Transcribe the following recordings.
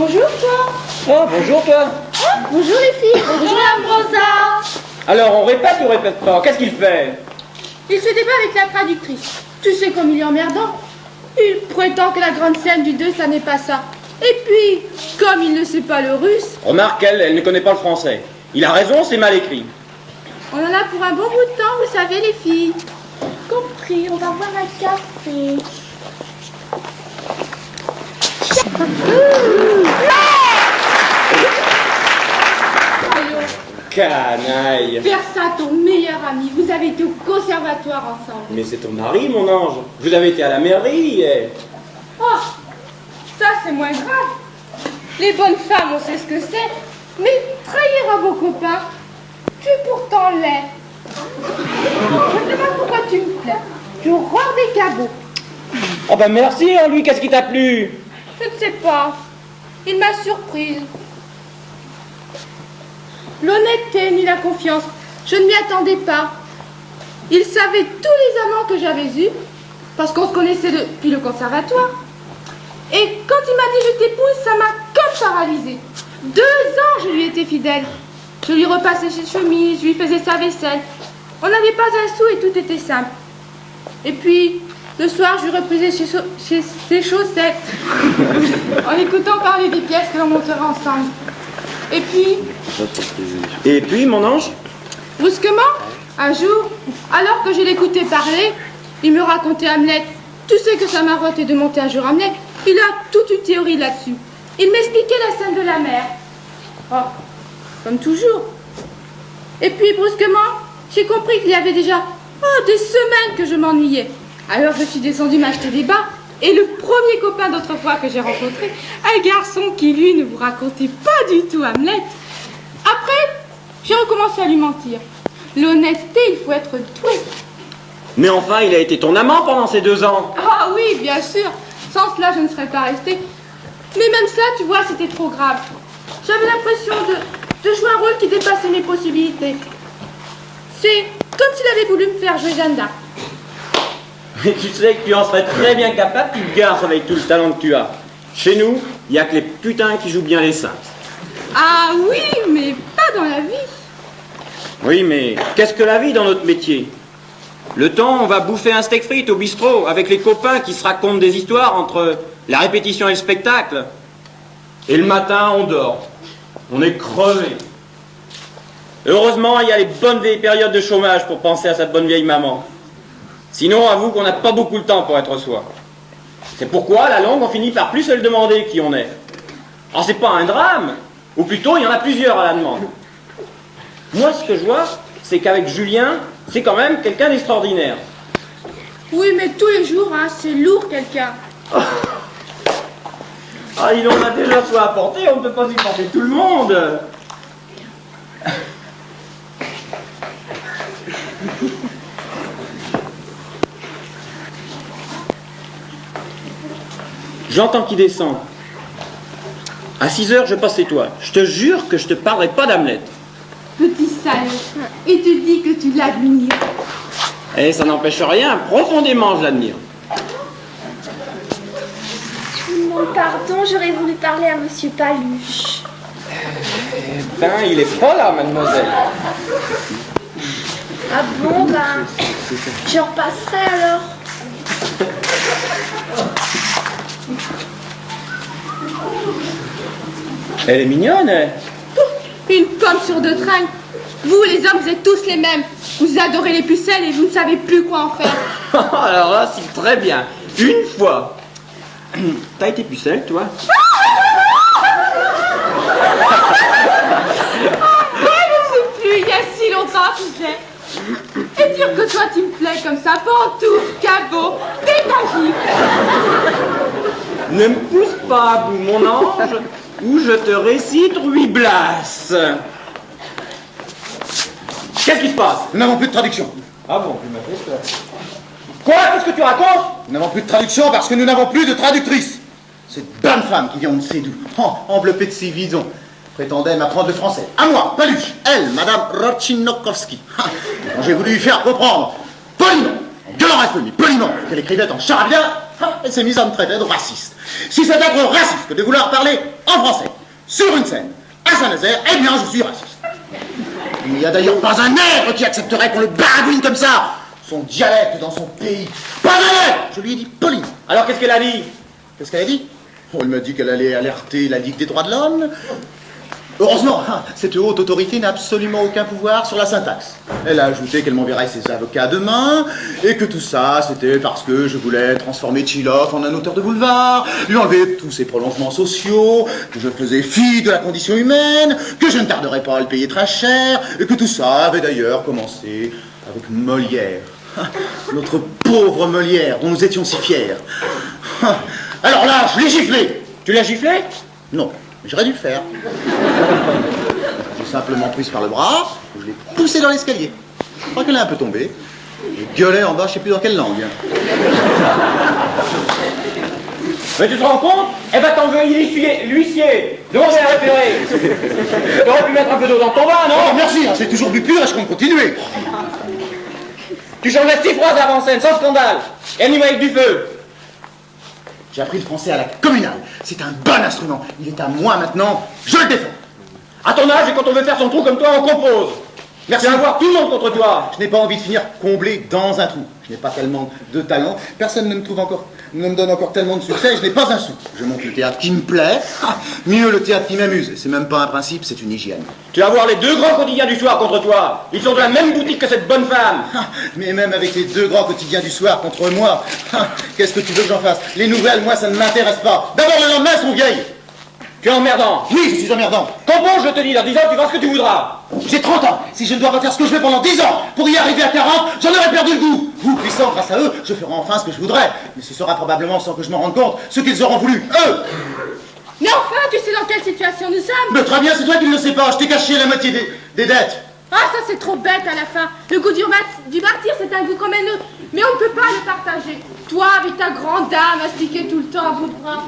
Bonjour toi. Oh, bonjour toi. Bonjour les filles. Bonjour Ambrosa. Alors, on répète ou on répète pas? Qu'est-ce qu'il fait? Il se débat avec la traductrice. Tu sais comme il est emmerdant. Il prétend que la grande scène du 2, ça n'est pas ça. Et puis, comme il ne sait pas le russe... Remarque elle ne connaît pas le français. Il a raison, c'est mal écrit. On en a pour un bon bout de temps, vous savez les filles. Compris, on va boire un café. Canaille. Faire ça à ton meilleur ami. Vous avez été au conservatoire ensemble. Mais c'est ton mari, mon ange. Vous avez été à la mairie. Oh, ça c'est moins grave. Les bonnes femmes, on sait ce que c'est. Mais trahir à vos copains, tu es pourtant laid. Je me demande pourquoi tu me plais. Tu horreur des cabots. Oh ben merci, hein, lui, qu'est-ce qui t'a plu? Je ne sais pas. Il m'a surprise. L'honnêteté ni la confiance, je ne m'y attendais pas. Il savait tous les amants que j'avais eus, parce qu'on se connaissait depuis le conservatoire. Et quand il m'a dit je t'épouse, ça m'a comme paralysée. 2 ans je lui étais fidèle. Je lui repassais ses chemises, je lui faisais sa vaisselle. On n'avait pas un sou et tout était simple. Et puis, le soir, je lui reprisais ses chaussettes en écoutant parler des pièces que l'on monterait ensemble. Et puis, mon ange? Brusquement, un jour, alors que je l'écoutais parler, il me racontait Hamlet. Tu sais que ça m'a roté de monter un jour Hamlet. Il a toute une théorie là-dessus. Il m'expliquait la scène de la mer. Oh, comme toujours. Et puis, brusquement, j'ai compris qu'il y avait déjà des semaines que je m'ennuyais. Alors je suis descendue m'acheter des bas. Et le premier copain d'autrefois que j'ai rencontré, un garçon qui, lui, ne vous racontait pas du tout Hamlet. Après, j'ai recommencé à lui mentir. L'honnêteté, il faut être doué. Mais enfin, il a été ton amant pendant ces 2 ans. Ah oui, bien sûr. Sans cela, je ne serais pas restée. Mais même ça, tu vois, c'était trop grave. J'avais l'impression de jouer un rôle qui dépassait mes possibilités. C'est comme s'il avait voulu me faire jouer Jeanne d'Arc. Et tu sais que tu en serais très bien capable, tu te garces avec tout le talent que tu as. Chez nous, il n'y a que les putains qui jouent bien les saintes. Ah oui, mais pas dans la vie. Oui, mais qu'est-ce que la vie dans notre métier? Le temps, on va bouffer un steak frites au bistrot avec les copains qui se racontent des histoires entre la répétition et le spectacle. Et le matin, on dort. On est crevé. Heureusement, il y a les bonnes vieilles périodes de chômage pour penser à sa bonne vieille maman. Sinon, avoue qu'on n'a pas beaucoup de temps pour être soi. C'est pourquoi, à la longue, on finit par plus se le demander qui on est. Alors, c'est pas un drame, ou plutôt, il y en a plusieurs à la demande. Moi, ce que je vois, c'est qu'avec Julien, c'est quand même quelqu'un d'extraordinaire. Oui, mais tous les jours, hein, c'est lourd, quelqu'un. Ah, il en a déjà soit à porter, on ne peut pas supporter tout le monde. J'entends qu'il descend. À 6 heures, je passe chez toi. Je te jure que je te parlerai pas d'Hamlet. Petit salaud. Et tu dis que tu l'admires. Eh, ça n'empêche rien. Profondément, je l'admire. Non, pardon, j'aurais voulu parler à Monsieur Paluche. Eh ben, il est pas là, mademoiselle. Ah bon, ben, je repasserai alors. Elle est mignonne, elle. Une pomme sur 2 trinques. Vous, les hommes, vous êtes tous les mêmes. Vous adorez les pucelles et vous ne savez plus quoi en faire. Alors là, c'est très bien. Une fois. T'as été pucelle, toi? Je ne sais plus, il y a si longtemps, tu sais. Et dire que toi, tu me plais comme ça, pantoufle, cabot, dégagif. Ne me pousse pas à bout, mon ange, ou je te récite Ruy-Blas. Qu'est-ce qui se passe? Nous n'avons plus de traduction. Ah bon, tu m'as fait peur. Quoi? Qu'est-ce que tu racontes? Nous n'avons plus de traduction parce que nous n'avons plus de traductrice. Cette bonne femme qui vient on ne sait d'où, enveloppée de ses visons, prétendait m'apprendre le français. À moi, Paluche, elle, Madame Rochinokowski. Quand j'ai voulu lui faire reprendre poliment, en gueulant un peu, mais poliment, qu'elle écrivait en charabia, Elle s'est mise à me traiter de raciste. Si c'est être raciste que de vouloir parler en français, sur une scène, à Saint-Nazaire, eh bien, je suis raciste. Il n'y a d'ailleurs pas un nègre qui accepterait qu'on le baragouine comme ça. Son dialecte dans son pays. Pas un nègre. Je lui ai dit poli. Alors qu'est-ce qu'elle a dit? Qu'est-ce qu'elle a dit? Oh, elle m'a dit qu'elle allait alerter la Ligue des droits de l'homme. Heureusement, cette haute autorité n'a absolument aucun pouvoir sur la syntaxe. Elle a ajouté qu'elle m'enverrait ses avocats demain, et que tout ça, c'était parce que je voulais transformer Tchilov en un auteur de boulevard, lui enlever tous ses prolongements sociaux, que je faisais fi de la condition humaine, que je ne tarderais pas à le payer très cher, et que tout ça avait d'ailleurs commencé avec Molière. Notre pauvre Molière, dont nous étions si fiers. Alors là, je l'ai giflé. Tu l'as giflé? Non, mais j'aurais dû le faire. J'ai simplement prise par le bras, je l'ai poussée dans l'escalier. Je crois qu'elle est un peu tombée. Et gueulait en bas, je sais plus dans quelle langue. Mais tu te rends compte? Eh ben t'envoyer l'huissier, demander à référer. T'aurais pu mettre un peu d'eau dans ton vin, non? Oh, merci, j'ai toujours bu pur et je compte continuer. Tu changeais 6 phrases avant scène, sans scandale. Et anime avec du feu. J'ai appris le français à la communale. C'est un bon instrument. Il est à moi maintenant. Je le défends. À ton âge, et quand on veut faire son trou comme toi, on compose. Merci. Tu vas voir tout le monde contre toi. Je n'ai pas envie de finir comblé dans un trou. Je n'ai pas tellement de talent. Personne ne me donne encore tellement de succès. Je n'ai pas un sou. Je monte le théâtre qui me plaît. Mieux le théâtre qui m'amuse. C'est même pas un principe, c'est une hygiène. Tu vas voir les 2 grands quotidiens du soir contre toi. Ils sont de la même boutique que cette bonne femme. Mais même avec les 2 grands quotidiens du soir contre moi, qu'est-ce que tu veux que j'en fasse? Les nouvelles, moi, ça ne m'intéresse pas. D'abord, le lendemain, elles sont vieilles. Tu es emmerdant. Oui, je suis emmerdant. Compose, je te dis, dans 10 ans, tu feras ce que tu voudras. J'ai 30 ans. Si je ne dois pas faire ce que je veux pendant 10 ans, pour y arriver à 40, j'en aurais perdu le goût. Vous, puissants, grâce à eux, je ferai enfin ce que je voudrais. Mais ce sera probablement, sans que je m'en rende compte, ce qu'ils auront voulu, eux. Mais enfin, tu sais dans quelle situation nous sommes? Mais très bien, c'est toi qui ne le sais pas. Je t'ai caché la moitié des dettes. Ah, ça c'est trop bête à la fin. Le goût du martyr, c'est un goût comme un autre. Mais on ne peut pas le partager. Toi, avec ta grande âme, astiquée tout le temps à bout de bras.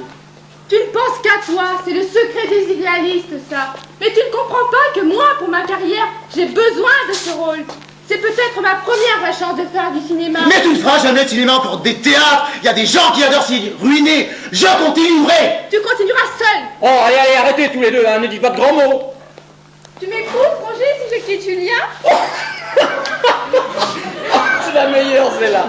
Tu ne penses qu'à toi, c'est le secret des idéalistes, ça. Mais tu ne comprends pas que moi, pour ma carrière, j'ai besoin de ce rôle. C'est peut-être ma première vraie chance de faire du cinéma. Mais tu ne feras jamais de cinéma pour des théâtres. Il y a des gens qui adorent s'y ruiner. Je continuerai. Tu continueras seul. Oh, allez, allez, arrêtez tous les deux, hein, ne dites pas de grands mots. Tu m'éprouves, Roger, si je quitte Julien? C'est la meilleure, celle-là.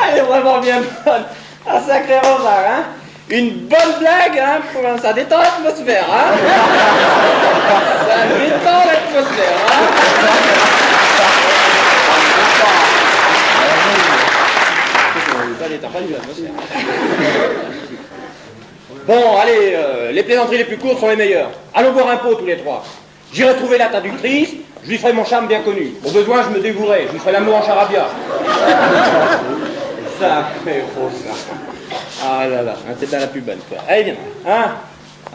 Elle est vraiment bien bonne. Un sacré Rosard, hein. Une bonne blague, hein, ça détend l'atmosphère, hein. Ça détend l'atmosphère, hein. Ça détend pas du tout l'atmosphère. Bon, allez, les plaisanteries les plus courtes sont les meilleures. Allons boire un pot tous les 3. J'irai trouver la traductrice, je lui ferai mon charme bien connu. Au besoin, je me dévouerai, je lui ferai l'amour en charabia. Sacré Rosard. Ah là là, c'est pas la plus bonne, quoi. Allez, viens, hein.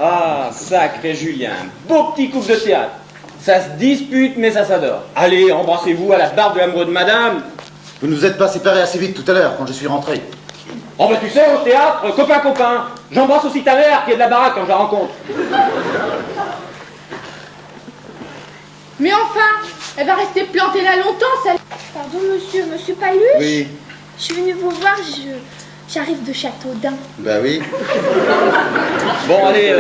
Ah, sacré Julien, beau petit couple de théâtre. Ça se dispute, mais ça s'adore. Allez, embrassez-vous à la barbe de l'amoureux de madame. Vous ne vous êtes pas séparés assez vite tout à l'heure quand je suis rentré. Oh bah tu sais, au théâtre, copain, j'embrasse aussi ta mère qui est de la baraque quand je la rencontre. Mais enfin, elle va rester plantée là longtemps, celle. Pardon, monsieur Paluche? Oui. Je suis venue vous voir, j'arrive de Châteaudun. Bah oui. Bon, allez,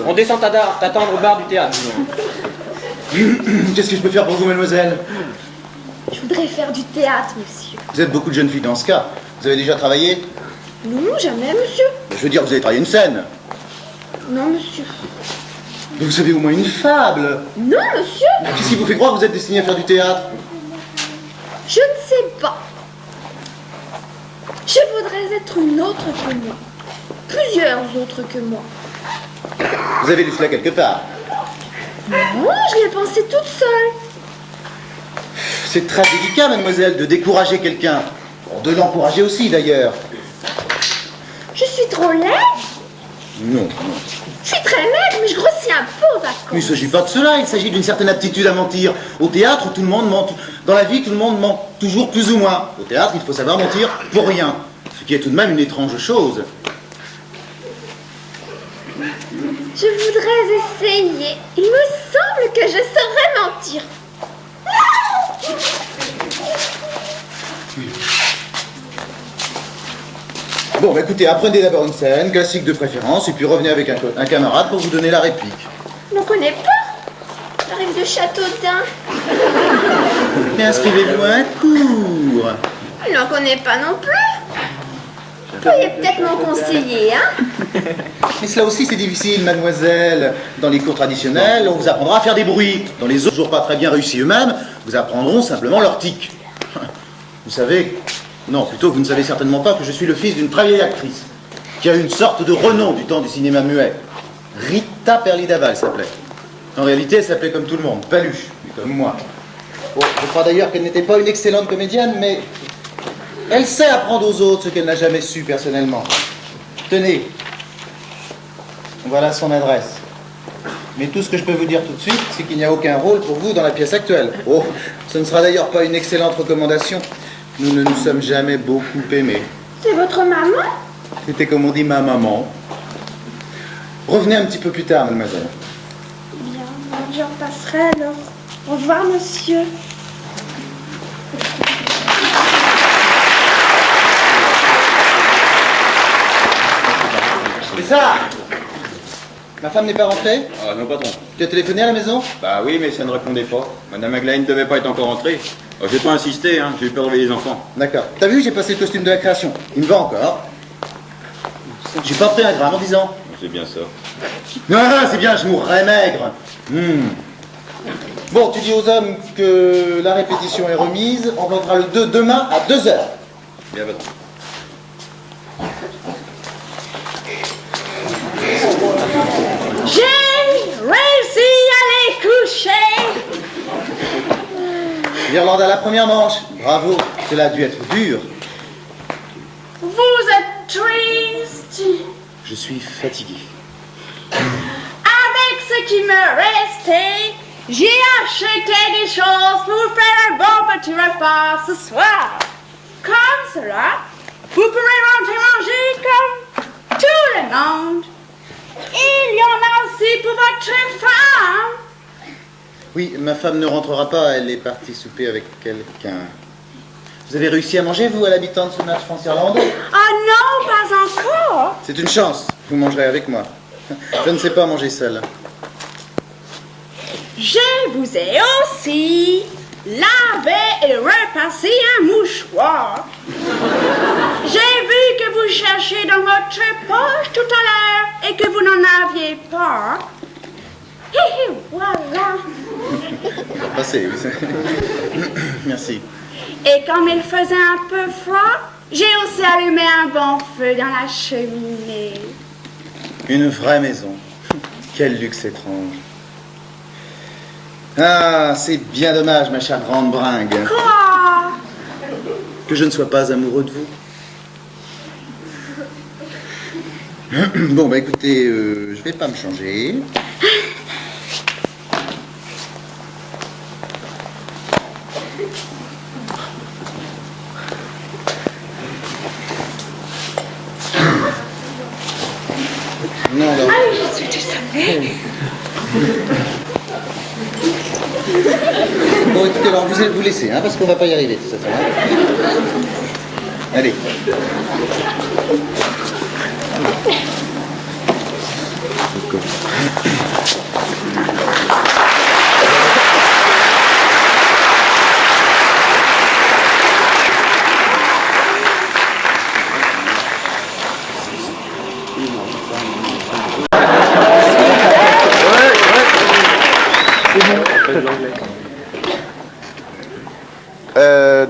on descend t'attendre au bar du théâtre. Qu'est-ce que je peux faire pour vous, mademoiselle? Je voudrais faire du théâtre, monsieur. Vous êtes beaucoup de jeunes filles dans ce cas. Vous avez déjà travaillé? Non, jamais, monsieur. Je veux dire, vous avez travaillé une scène. Non, monsieur. Mais vous savez au moins une fable. Non, monsieur. Qu'est-ce qui vous fait croire que vous êtes destiné à faire du théâtre? Je ne sais pas. Je voudrais être une autre que moi. Plusieurs autres que moi. Vous avez lu cela quelque part? Non, je l'ai pensé toute seule. C'est très délicat, mademoiselle, de décourager quelqu'un. Bon, de l'encourager aussi, d'ailleurs. Je suis trop laide. Non. Je suis très maigre, mais je grossis un peu aux vacances. Mais il ne s'agit pas de cela, il s'agit d'une certaine aptitude à mentir. Au théâtre, tout le monde ment. Dans la vie, tout le monde ment toujours plus ou moins. Au théâtre, il faut savoir mentir pour rien. Ce qui est tout de même une étrange chose. Je voudrais essayer. Il me semble que je saurais mentir. Bon, bah écoutez, apprenez d'abord une scène, classique de préférence, et puis revenez avec un camarade pour vous donner la réplique. Je ne connais pas. J'arrive de Châteaudun. Mais inscrivez-vous à un cours. Je n'en connais pas non plus. Vous pourriez peut-être m'en conseiller, hein? Mais cela aussi, c'est difficile, mademoiselle. Dans les cours traditionnels, on vous apprendra à faire des bruits. Dans les autres, toujours pas très bien réussis eux-mêmes, vous apprendront simplement leur tic. Vous savez, non, plutôt, vous ne savez certainement pas que je suis le fils d'une très vieille actrice, qui a eu une sorte de renom du temps du cinéma muet. Rita Perlidaval s'appelait. En réalité, elle s'appelait comme tout le monde, Paluche, comme moi. Bon, je crois d'ailleurs qu'elle n'était pas une excellente comédienne, mais elle sait apprendre aux autres ce qu'elle n'a jamais su personnellement. Tenez, voilà son adresse. Mais tout ce que je peux vous dire tout de suite, c'est qu'il n'y a aucun rôle pour vous dans la pièce actuelle. Oh, ce ne sera d'ailleurs pas une excellente recommandation. Nous ne nous sommes jamais beaucoup aimés. C'est votre maman? C'était comme on dit ma maman. Revenez un petit peu plus tard, mademoiselle. Bien, je repasserai alors. Au revoir, monsieur. C'est ça! Ma femme n'est pas rentrée? Ah, non, patron. Tu as téléphoné à la maison? Bah oui, mais ça ne répondait pas. Madame Aglaé ne devait pas être encore entrée. Oh, j'ai pas insisté, hein. J'ai eu peur de réveiller les enfants. D'accord. T'as vu, j'ai passé le costume de la création. Il me va encore. J'ai pas pris un gramme en disant. C'est bien ça. Non, c'est bien, je mourrais maigre. Bon, tu dis aux hommes que la répétition est remise. On votera le 2 demain à 2h. Bien, patron. J'ai réussi à les coucher. L'Irlande à la première manche. Bravo, cela a dû être dur. Vous êtes triste. Je suis fatigué. Avec ce qui me restait, j'ai acheté des choses pour vous faire un bon petit repas ce soir. Comme cela, vous pourrez rentrer manger comme tout le monde. Il y en a aussi pour votre femme. Oui, ma femme ne rentrera pas, elle est partie souper avec quelqu'un. Vous avez réussi à manger, vous, à l'habitant de ce match France-Irlande? Ah non, pas encore. C'est une chance, vous mangerez avec moi. Je ne sais pas manger seul. Je vous ai aussi lavé et repassé un mouchoir. J'ai vu que vous cherchiez dans votre poche tout à l'heure et que vous n'en aviez pas. Et voilà. Passez, oui. Merci. Et comme il faisait un peu froid, j'ai aussi allumé un bon feu dans la cheminée. Une vraie maison. Quel luxe étrange. Ah, c'est bien dommage, ma chère grande bringue, Quoi? que je ne sois pas amoureux de vous. Bon, bah écoutez, je vais pas me changer. Non, non. Ah, je suis désolée. Bon, écoutez, alors vous allez vous laisser, hein, parce qu'on va pas y arriver, de toute façon. Hein. Allez.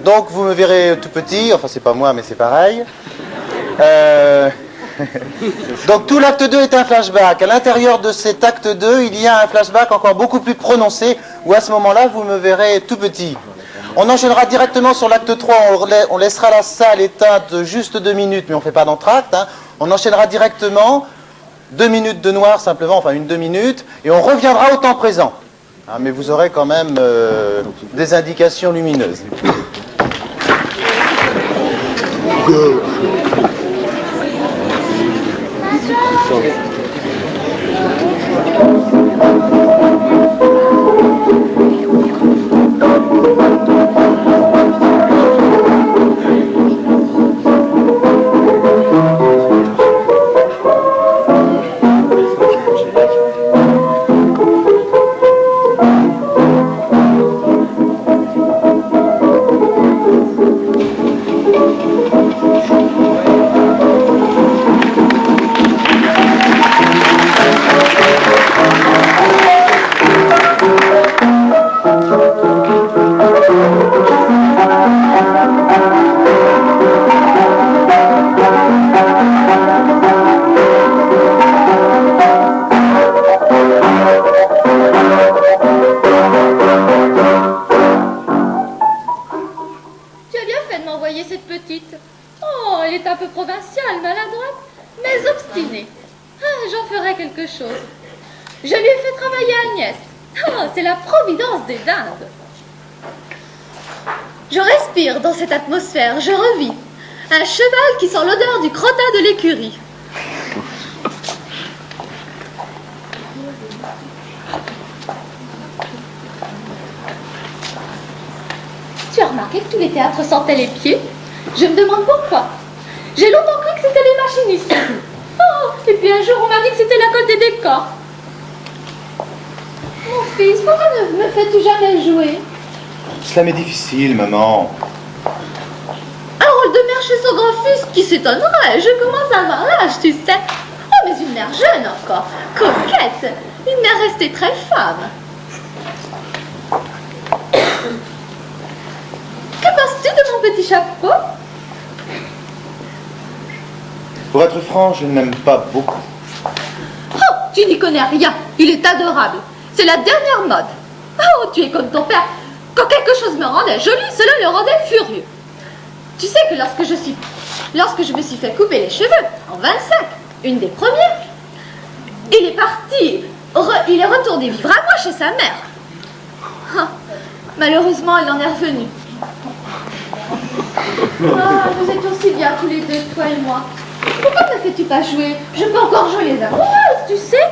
Donc vous me verrez tout petit, enfin c'est pas moi mais c'est pareil. Donc tout l'acte 2 est un flashback. À l'intérieur de cet acte 2, il y a un flashback encore beaucoup plus prononcé, où à ce moment-là, vous me verrez tout petit. On enchaînera directement sur l'acte 3, on laissera la salle éteinte juste 2 minutes, mais on ne fait pas d'entracte. Hein. On enchaînera directement, 2 minutes de noir simplement, enfin une 2 minutes, et on reviendra au temps présent. Hein, mais vous aurez quand même des indications lumineuses. m'envoyer cette petite. Oh, elle est un peu provinciale, maladroite, mais obstinée. Ah, j'en ferai quelque chose. Je lui ai fait travailler Agnès. Oh, c'est la providence des dindes. Je respire dans cette atmosphère, je revis. Un cheval qui sent l'odeur du crottin de l'écurie. Tu as remarqué que tous les théâtres sentaient les pieds? Je me demande pourquoi. J'ai longtemps cru que c'était les machinistes. Oh, et puis un jour, on m'a dit que c'était la colle des décors. Mon fils, pourquoi ne me fais-tu jamais jouer? Cela m'est difficile, maman. Un rôle de mère chez son grand-fils, qui s'étonnerait? Je commence à avoir l'âge, tu sais. Oh, mais une mère jeune encore, coquette, une mère restée très femme. Que penses-tu de mon petit chapeau? Pour être franc, je ne l'aime pas beaucoup. Oh, tu n'y connais rien, il est adorable. C'est la dernière mode. Oh, tu es comme ton père. Quand quelque chose me rendait jolie, cela le rendait furieux. Tu sais que lorsque je me suis fait couper les cheveux, en 25, une des premières, il est parti, il est retourné vivre à moi chez sa mère. Ah, malheureusement, il en est revenu. Ah, nous étions si bien tous les deux, toi et moi. Pourquoi ne fais-tu pas jouer? Je peux encore jouer les amoureuses, tu sais.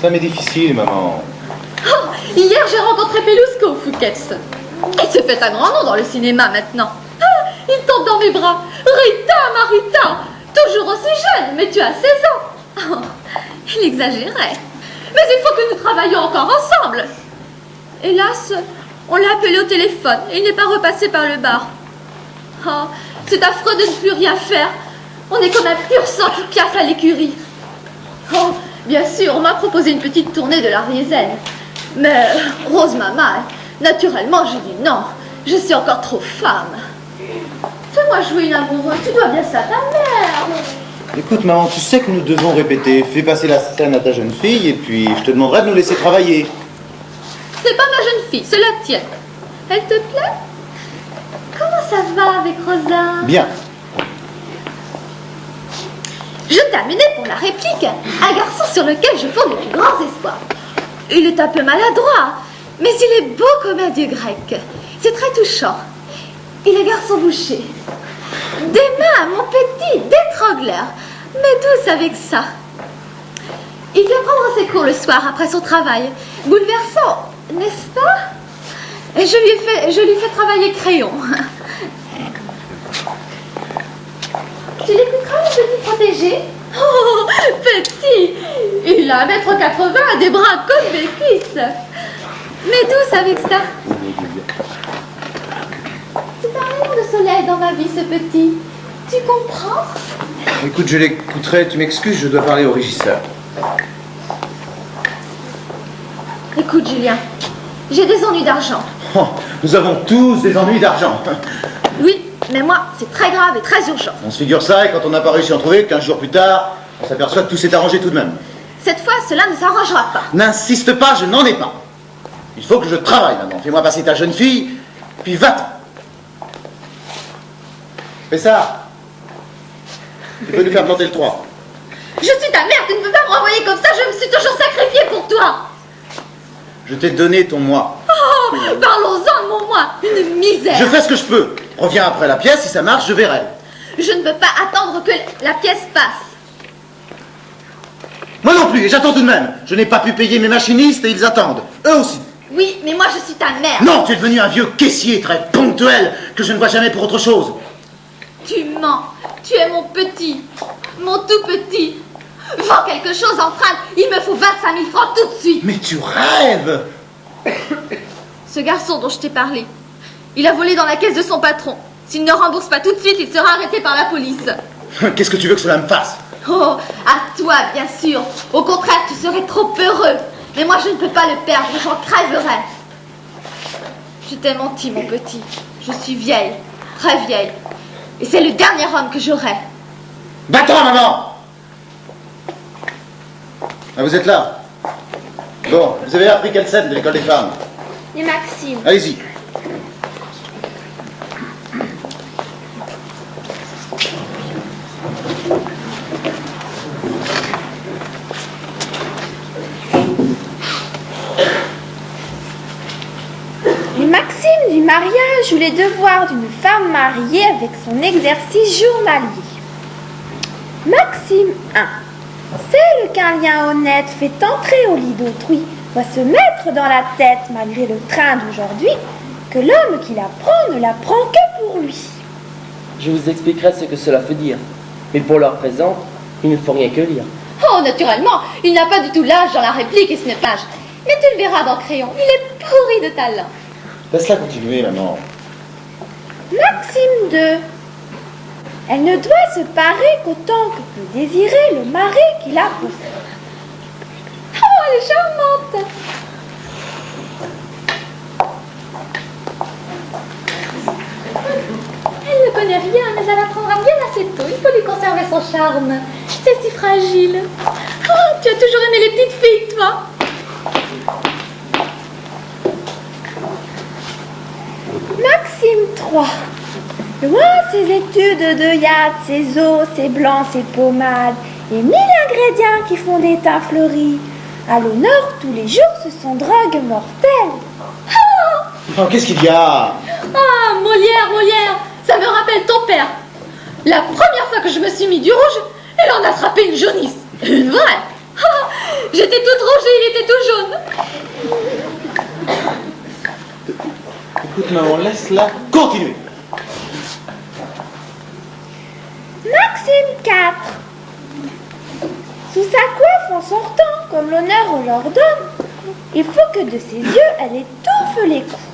Ça m'est difficile, maman. Oh, hier, j'ai rencontré Pelusco, Fouquet's. Il se fait un grand nom dans le cinéma maintenant. Ah, il tombe dans mes bras. Rita, ma Rita, toujours aussi jeune, mais tu as 16 ans. Oh, il exagérait. Mais il faut que nous travaillions encore ensemble. Hélas, on l'a appelé au téléphone et il n'est pas repassé par le bar. Oh, c'est affreux de ne plus rien faire. On est comme un pur sang qui piaffe à l'écurie. Oh, bien sûr, on m'a proposé une petite tournée de la Riézenne. Mais Rose Mama, naturellement, j'ai dit non. Je suis encore trop femme. Fais-moi jouer une amoureuse, tu dois bien ça à ta mère. Écoute, maman, tu sais que nous devons répéter. Fais passer la scène à ta jeune fille et puis je te demanderai de nous laisser travailler. C'est pas ma jeune fille, c'est la tienne. Elle te plaît? Comment ça va avec Rosa? Bien. Je terminais pour la réplique. Un garçon sur lequel je fonde les plus grands espoirs. Il est un peu maladroit, mais il est beau comme un dieu grec. C'est très touchant. Il est garçon bouché. Des mains, mon petit, d'étrangleur, mais douce avec ça. Il vient prendre ses cours le soir après son travail. Bouleversant, n'est-ce pas? Et je lui fais travailler crayon. Tu l'écouteras, le petit protégé? Oh, petit! Il a 1m80, des bras comme des cuisses. Mais douce avec ça. C'est un rayon de soleil dans ma vie, ce petit. Tu comprends? Écoute, je l'écouterai. Tu m'excuses, je dois parler au régisseur. Écoute, Julien, j'ai des ennuis d'argent. Oh, nous avons tous des ennuis d'argent. Oui, mais moi, c'est très grave et très urgent. On se figure ça et quand on n'a pas réussi à en trouver, 15 jours plus tard, on s'aperçoit que tout s'est arrangé tout de même. Cette fois, cela ne s'arrangera pas. N'insiste pas, je n'en ai pas. Il faut que je travaille maintenant. Fais-moi passer ta jeune fille, puis va-t'en. Fais ça. Tu peux nous faire planter le 3. Je suis ta mère, tu ne peux pas me renvoyer comme ça, je me suis toujours sacrifiée pour toi. Je t'ai donné ton moi. Oh, parlons-en de mon moi, une misère. Je fais ce que je peux. Reviens après la pièce, si ça marche, je verrai. Je ne peux pas attendre que la pièce passe. Moi non plus, et j'attends tout de même. Je n'ai pas pu payer mes machinistes et ils attendent. Eux aussi. Oui, mais moi je suis ta mère. Non, tu es devenu un vieux caissier très ponctuel que je ne vois jamais pour autre chose. Tu mens. Tu es mon petit. Mon tout petit. Vends quelque chose en train. Il me faut 25 000 francs tout de suite. Mais tu rêves. Ce garçon dont je t'ai parlé, il a volé dans la caisse de son patron. S'il ne rembourse pas tout de suite, il sera arrêté par la police. Qu'est-ce que tu veux que cela me fasse? Oh, à toi, bien sûr. Au contraire, tu serais trop heureux. Mais moi, je ne peux pas le perdre, j'en crèverais. Je t'ai menti, mon petit. Je suis vieille, très vieille. Et c'est le dernier homme que j'aurai. Va-t'en, maman! Ah, vous êtes là? Bon, vous avez appris quelle scène de l'école des femmes? Et Maxime. Allez-y. situe les devoirs d'une femme mariée avec son exercice journalier. Maxime 1. Celle qu'un lien honnête fait entrer au lit d'autrui doit se mettre dans la tête, malgré le train d'aujourd'hui, que l'homme qui la prend ne la prend que pour lui. Je vous expliquerai ce que cela veut dire. Mais pour l'heure présente, il ne faut rien que lire. Oh, naturellement, il n'a pas du tout l'âge dans la réplique et ce n'est pas. Mais tu le verras dans Crayon, il est pourri de talent. Laisse-la continuer, maman. Maxime 2. Elle ne doit se parer qu'autant que peut désirer le mari qui la possède. Oh, elle est charmante. Elle ne connaît rien, mais elle apprendra bien assez tôt. Il faut lui conserver son charme. C'est si fragile. Oh, tu as toujours aimé les petites filles, toi. Maxime 3. Loin ses études de yacht, ses os, ses blancs, ses pommades et 1000 ingrédients qui font des teints fleuris. À l'honneur, tous les jours, ce sont drogues mortelles. Oh, qu'est-ce qu'il y a? Ah, Molière, ça me rappelle ton père. La première fois que je me suis mis du rouge, il en a attrapé une jaunisse. Une vraie. Ah, j'étais toute rouge et il était tout jaune. Écoute, maman, laisse-la continuer. Maxime 4. Sous sa coiffe en sortant, comme l'honneur leur donne, il faut que de ses yeux elle étouffe les coups.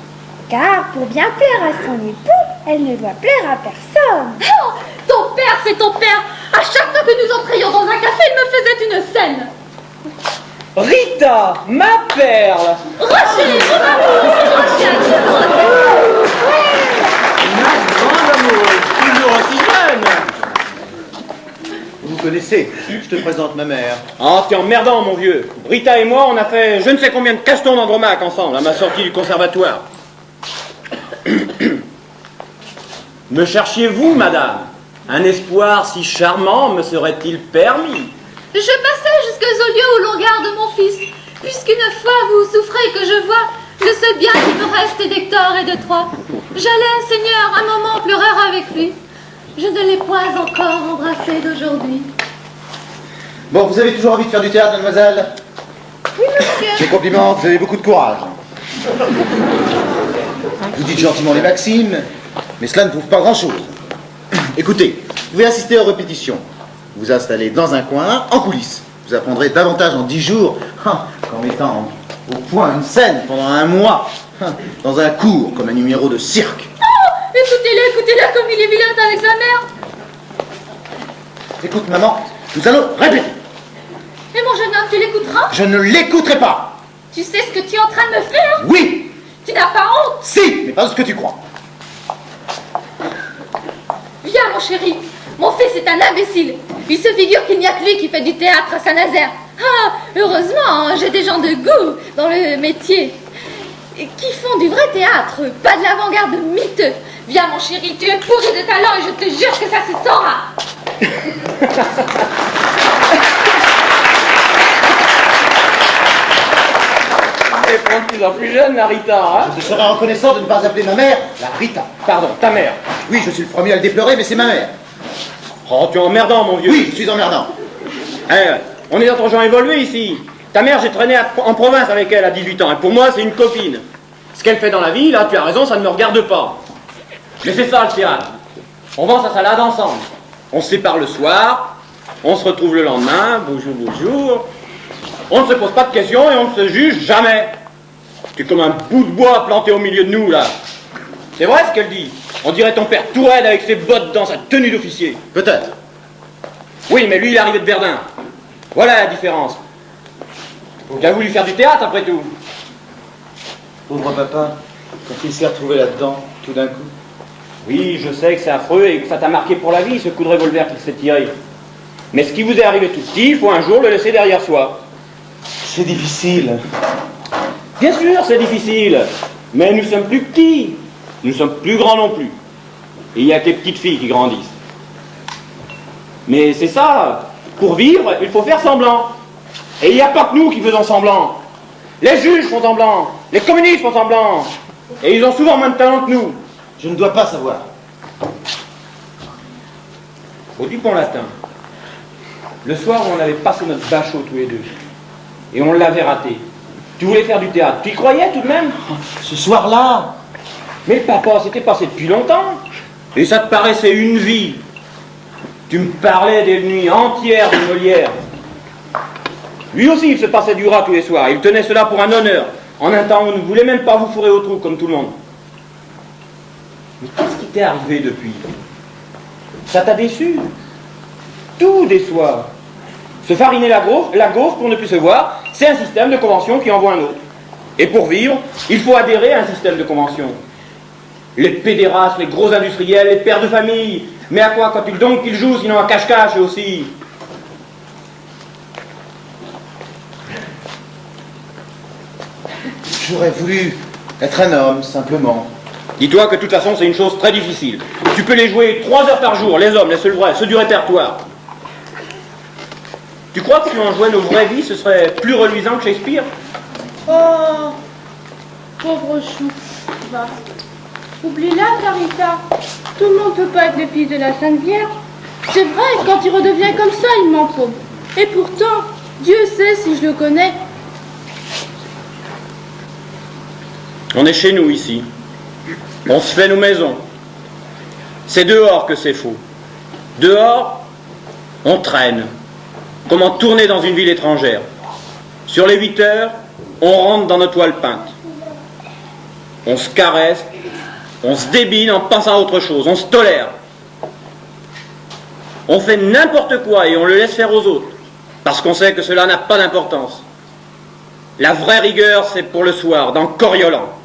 Car pour bien plaire à son époux, elle ne doit plaire à personne. Oh, ton père, c'est ton père. À chaque fois que nous entrions dans un café, il me faisait une scène. Rita, ma perle! Rocher, mon amour, Rocher. Ma grande amoureuse, toujours aussi jeune! Vous connaissez, je te présente ma mère. Ah, t'es emmerdant, mon vieux. Rita et moi, on a fait je ne sais combien de castons d'Andromaque ensemble à ma sortie du conservatoire. Me cherchiez-vous, madame? Un espoir si charmant me serait-il permis? Je passais jusqu'aux lieux où l'on garde mon fils, puisqu'une fois vous souffrez que je vois, le seul bien qui me reste est d'Hector et de toi. J'allais, Seigneur, un moment pleurer avec lui. Je ne l'ai point encore embrassé d'aujourd'hui. Bon, vous avez toujours envie de faire du théâtre, mademoiselle? Oui, monsieur. Mes compliments, vous avez beaucoup de courage. Vous dites gentiment les maximes, mais cela ne prouve pas grand-chose. Écoutez, vous pouvez assister aux répétitions. Vous installez dans un coin, en coulisses. Vous apprendrez davantage en 10 jours qu'en mettant au point une scène pendant un mois dans un cours comme un numéro de cirque. Oh, écoutez-le comme il est vilain avec sa mère. Écoute, maman, nous allons répéter. Et mon jeune homme, tu l'écouteras? Je ne l'écouterai pas. Tu sais ce que tu es en train de me faire? Oui. Tu n'as pas honte? Si, mais pas ce que tu crois. Viens, mon chéri. Mon fils est un imbécile. Il se figure qu'il n'y a que lui qui fait du théâtre à Saint-Nazaire. Ah, heureusement, j'ai des gens de goût dans le métier qui font du vrai théâtre, pas de l'avant-garde miteux. Viens, mon chéri, tu es pourri de talent et je te jure que ça se saura. Elle est de plus en plus jeune, la Rita, hein? Je serais reconnaissant de ne pas appeler ma mère la Rita. Pardon, ta mère. Oui, je suis le premier à le déplorer, mais c'est ma mère. Oh, tu es emmerdant, mon vieux. Oui, je suis emmerdant. On est d'autres gens évolués ici. Ta mère, j'ai traîné en province avec elle à 18 ans. Et pour moi, c'est une copine. Ce qu'elle fait dans la vie, là, tu as raison, ça ne me regarde pas. Mais c'est ça, le théâtre. On vend sa salade ensemble. On se sépare le soir. On se retrouve le lendemain. Bonjour, bonjour. On ne se pose pas de questions et on ne se juge jamais. Tu es comme un bout de bois planté au milieu de nous, là. C'est vrai ce qu'elle dit. On dirait ton père tout raide avec ses bottes dans sa tenue d'officier. Peut-être. Oui, mais lui, il est arrivé de Verdun. Voilà la différence. Il a voulu faire du théâtre, après tout. Pauvre papa, quand il s'est retrouvé là-dedans, tout d'un coup. Oui, je sais que c'est affreux et que ça t'a marqué pour la vie, ce coup de revolver qu'il s'est tiré. Mais ce qui vous est arrivé tout petit, il faut un jour le laisser derrière soi. C'est difficile. Bien sûr, c'est difficile. Mais nous sommes plus petits. Nous sommes plus grands non plus. Et il n'y a que les petites filles qui grandissent. Mais c'est ça. Pour vivre, il faut faire semblant. Et il n'y a pas que nous qui faisons semblant. Les juges font semblant. Les communistes font semblant. Et ils ont souvent moins de talent que nous. Je ne dois pas savoir. Au Dupont-Latin, le soir où on avait passé notre bachot tous les deux, et on l'avait raté. Tu voulais faire du théâtre, tu y croyais tout de même? Ce soir-là, Mais papa, c'était passé depuis longtemps. Et ça te paraissait une vie. Tu me parlais des nuits entières de Molière. Lui aussi, il se passait du rat tous les soirs. Il tenait cela pour un honneur. En un temps où on ne voulait même pas vous fourrer au trou comme tout le monde. Mais qu'est-ce qui t'est arrivé depuis? Ça t'a déçu? Tout déçoit. Se fariner la gaufre pour ne plus se voir, c'est un système de convention qui envoie un autre. Et pour vivre, il faut adhérer à un système de convention. Les pédérastes, les gros industriels, les pères de famille. Mais à quoi quand-il donc qu'ils jouent, sinon à cache-cache aussi? j'aurais voulu être un homme, simplement. Dis-toi que de toute façon, c'est une chose très difficile. Tu peux les jouer 3 heures par jour, les hommes, les seuls vrais, ceux du répertoire. Tu crois que si on jouait nos vraies vies, ce serait plus reluisant que Shakespeare? Oh, pauvre chou. Va. Oublie-la, Carita. Tout le monde ne peut pas être le fils de la Sainte Vierge. C'est vrai, quand il redevient comme ça, il m'empaume. Et pourtant, Dieu sait si je le connais. On est chez nous ici. On se fait nos maisons. C'est dehors que c'est faux. Dehors, on traîne. Comment tourner dans une ville étrangère? Sur les 8 heures, on rentre dans nos toiles peintes. On se caresse, on se débine en pensant à autre chose, on se tolère. On fait n'importe quoi et on le laisse faire aux autres, parce qu'on sait que cela n'a pas d'importance. La vraie rigueur, c'est pour le soir, dans Coriolan.